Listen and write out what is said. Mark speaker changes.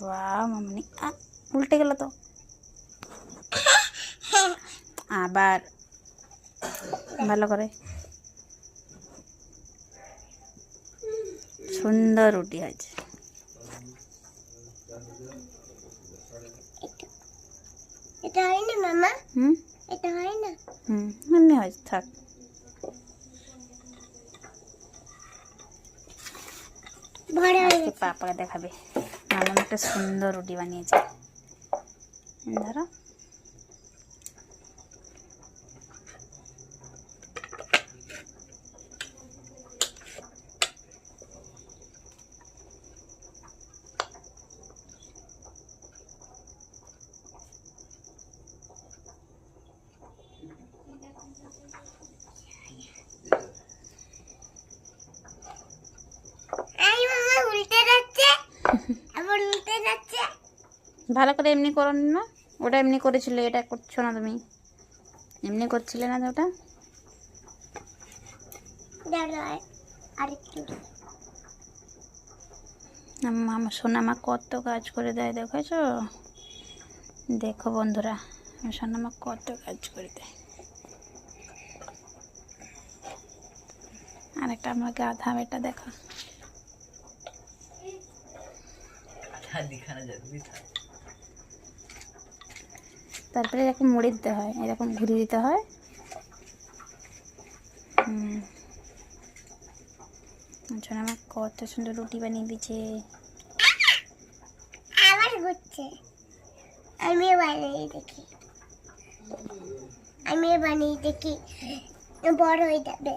Speaker 1: বাহ মামনি, উল্টে গেল তো। আবার ভালো করে, সুন্দর রুটি হয়েছে।
Speaker 2: এটা হয় না মামা? এটা হয় না?
Speaker 1: এমনি হয়েছে, থাক। আজকে পাপাকে দেখাবে মামা একটা সুন্দর রুটি বানিয়েছে। ধরো, ভালো করে এমনি করো না, ওটা এমনি করেছিলে, এটা করছো না তুমি। এমনি করছিলে না ওটা। আমার সোনামা কত কাজ করে দেয়, দেখেছো? দেখো বন্ধুরা, আমার সোনামা কত কাজ করে দেয়। আরেকটা আমার গাধা বেটা, দেখো। তারপরে এরকম মুড়ে দিতে হয়, এরকম ঘুরিয়ে দিতে হয়। সোনামা কত সুন্দর রুটি বানিয়ে দিচ্ছে।
Speaker 2: আবার হচ্ছে, আমি বানিয়ে দেখি, বড় হয়ে যাবে।